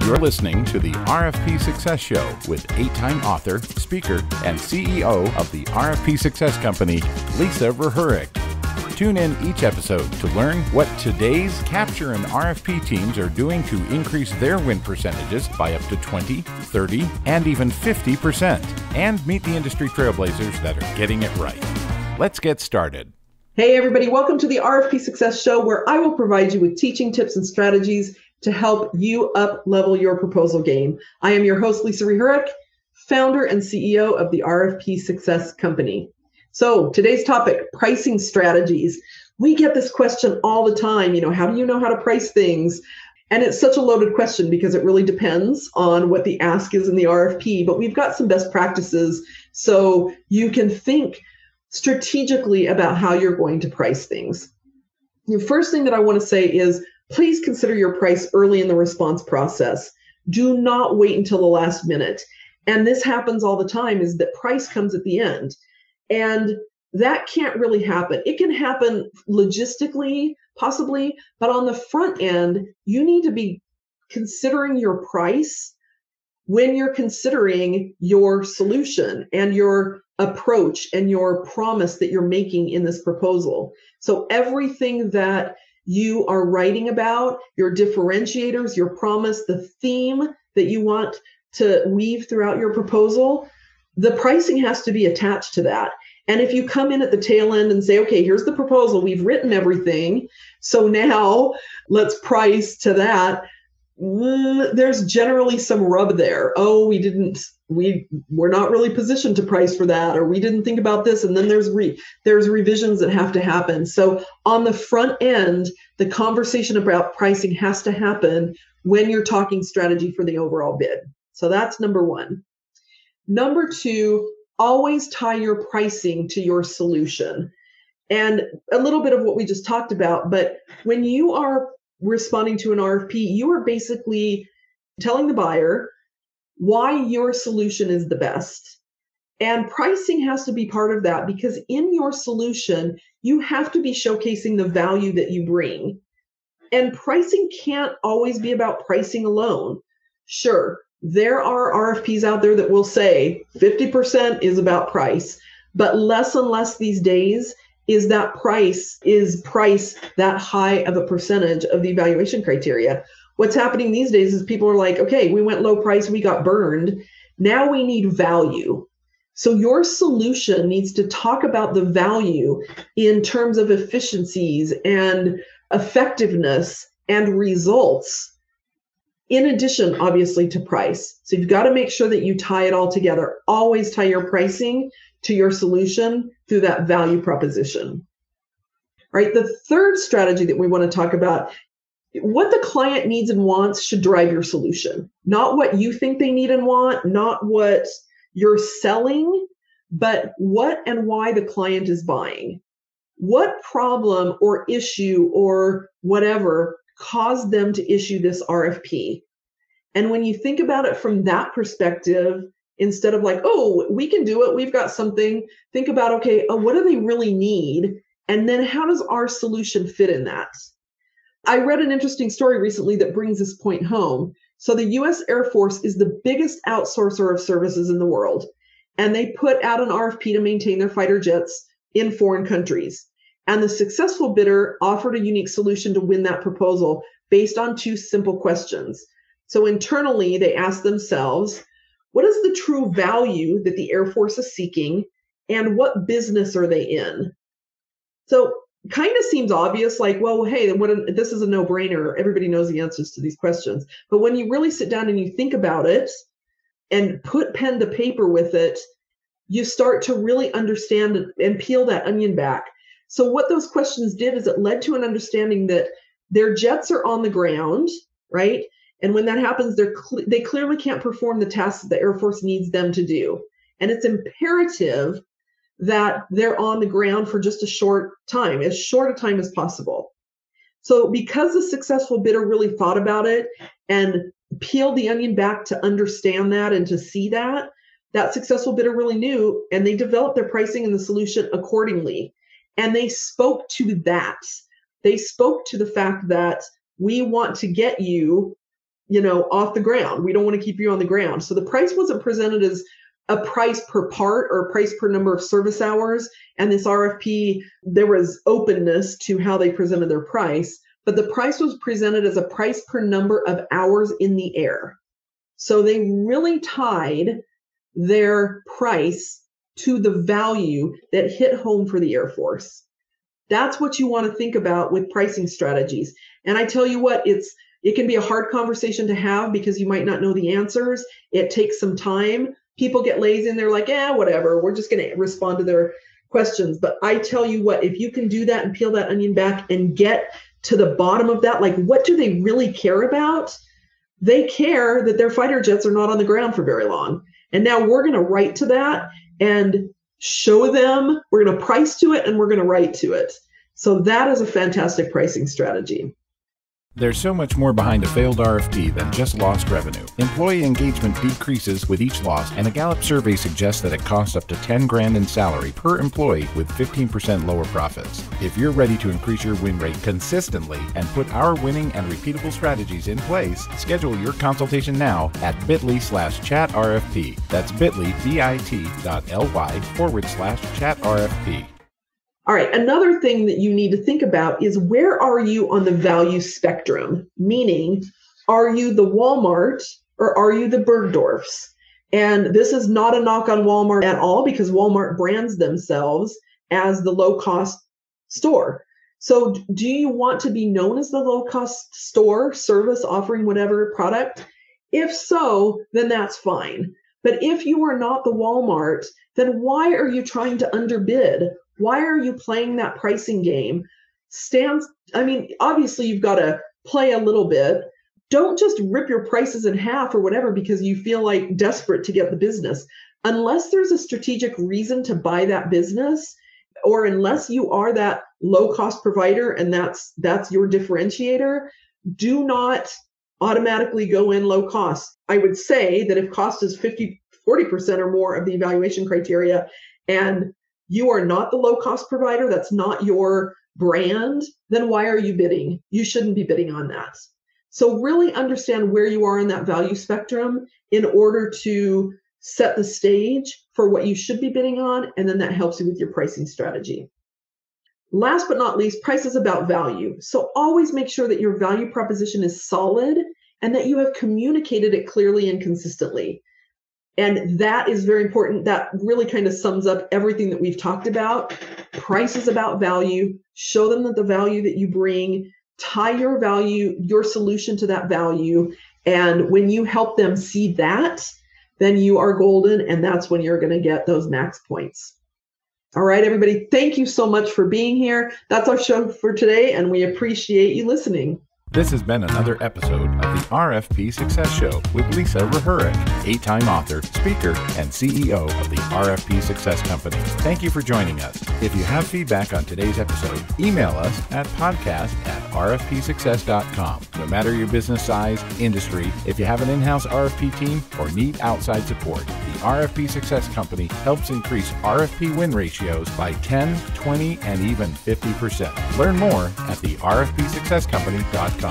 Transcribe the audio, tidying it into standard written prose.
You're listening to the RFP Success Show with 8-time author, speaker, and CEO of the RFP Success Company, Lisa Verheurik. Tune in each episode to learn what today's capture and RFP teams are doing to increase their win percentages by up to 20, 30, and even 50%, and meet the industry trailblazers that are getting it right. Let's get started. Hey everybody, welcome to the RFP Success Show, where I will provide you with teaching tips and strategies to help you up-level your proposal game. I am your host, Lisa Verheurik, founder and CEO of the RFP Success Company. So today's topic, pricing strategies. We get this question all the time, how do you know how to price things? And it's such a loaded question because it really depends on what the ask is in the RFP, but we've got some best practices so you can think strategically about how you're going to price things. The first thing that I want to say is, please consider your price early in the response process. Do not wait until the last minute. And this happens all the time, is that price comes at the end. And that can't really happen. It can happen logistically, possibly, but on the front end, you need to be considering your price when you're considering your solution and your approach and your promise that you're making in this proposal. So everything that you are writing about, your differentiators, your promise, the theme that you want to weave throughout your proposal, the pricing has to be attached to that. And if you come in at the tail end and say, okay, here's the proposal, we've written everything, so now let's price to that, there's generally some rub there. Oh, we're not really positioned to price for that, or we didn't think about this, and then there's revisions that have to happen. So on the front end, the conversation about pricing has to happen when you're talking strategy for the overall bid. So that's number one. Number two, always tie your pricing to your solution. And a little bit of what we just talked about, but when you are responding to an RFP, you are basically telling the buyer why your solution is the best. And pricing has to be part of that, because in your solution, you have to be showcasing the value that you bring. And pricing can't always be about pricing alone. Sure, there are RFPs out there that will say 50% is about price, but less and less these days is price that high of a percentage of the evaluation criteria. What's happening these days is people are like, okay, we went low price, we got burned. Now we need value. So your solution needs to talk about the value in terms of efficiencies and effectiveness and results, in addition, obviously, to price. So you've got to make sure that you tie it all together. Always tie your pricing to your solution through that value proposition. All right, the third strategy that we want to talk about, what the client needs and wants should drive your solution. Not what you think they need and want, not what you're selling, but what and why the client is buying. What problem or issue or whatever caused them to issue this RFP? And when you think about it from that perspective, instead of like, oh, we can do it, we've got something, think about, okay, what do they really need? And then how does our solution fit in that? I read an interesting story recently that brings this point home. So the US Air Force is the biggest outsourcer of services in the world. And they put out an RFP to maintain their fighter jets in foreign countries. And the successful bidder offered a unique solution to win that proposal based on two simple questions. So internally, they asked themselves, what is the true value that the Air Force is seeking, and what business are they in? So kind of seems obvious, like, well, hey, this is a no-brainer. Everybody knows the answers to these questions. But when you really sit down and you think about it and put pen to paper with it, you start to really understand and peel that onion back. So what those questions did is it led to an understanding that their jets are on the ground, right? And when that happens, they clearly can't perform the tasks that the Air Force needs them to do. And it's imperative that they're on the ground for just a short time, as short a time as possible. So because the successful bidder really thought about it and peeled the onion back to understand that and to see that successful bidder really knew, and they developed their pricing and the solution accordingly. And they spoke to that. They spoke to the fact that we want to get you off the ground. We don't want to keep you on the ground. So the price wasn't presented as a price per part or a price per number of service hours. And this RFP, there was openness to how they presented their price, but the price was presented as a price per number of hours in the air. So they really tied their price to the value that hit home for the Air Force. That's what you want to think about with pricing strategies. And I tell you what, it can be a hard conversation to have because you might not know the answers. It takes some time. People get lazy and they're like, whatever, we're just going to respond to their questions. But I tell you what, if you can do that and peel that onion back and get to the bottom of that, like what do they really care about? They care that their fighter jets are not on the ground for very long. And now we're going to write to that and show them, we're going to price to it and we're going to write to it. So that is a fantastic pricing strategy. There's so much more behind a failed RFP than just lost revenue. Employee engagement decreases with each loss, and a Gallup survey suggests that it costs up to $10,000 in salary per employee with 15% lower profits. If you're ready to increase your win rate consistently and put our winning and repeatable strategies in place, schedule your consultation now at bit.ly/chatrfp. That's bit.ly, bit.ly/chatrfp. All right, another thing that you need to think about is where are you on the value spectrum? Meaning, are you the Walmart or are you the Bergdorfs? And this is not a knock on Walmart at all because Walmart brands themselves as the low-cost store. So do you want to be known as the low-cost store, service, offering whatever product? If so, then that's fine. But if you are not the Walmart, then why are you trying to underbid? Why are you playing that pricing game? Obviously you've got to play a little bit. Don't just rip your prices in half or whatever because you feel like desperate to get the business. Unless there's a strategic reason to buy that business, or unless you are that low-cost provider and that's your differentiator, do not automatically go in low cost. I would say that if cost is 40% or more of the evaluation criteria and you are not the low-cost provider, that's not your brand, then why are you bidding? You shouldn't be bidding on that. So really understand where you are in that value spectrum in order to set the stage for what you should be bidding on, and then that helps you with your pricing strategy. Last but not least, price is about value. So always make sure that your value proposition is solid and that you have communicated it clearly and consistently. And that is very important. That really kind of sums up everything that we've talked about. Price is about value. Show them that the value that you bring, tie your value, your solution to that value. And when you help them see that, then you are golden. And that's when you're going to get those max points. All right, everybody. Thank you so much for being here. That's our show for today. And we appreciate you listening. This has been another episode of the RFP Success Show with Lisa Rehurick, 8-time author, speaker, and CEO of the RFP Success Company. Thank you for joining us. If you have feedback on today's episode, email us at podcast@rfpsuccess.com. No matter your business size, industry, if you have an in-house RFP team, or need outside support, the RFP Success Company helps increase RFP win ratios by 10, 20, and even 50%. Learn more at the rfpsuccesscompany.com.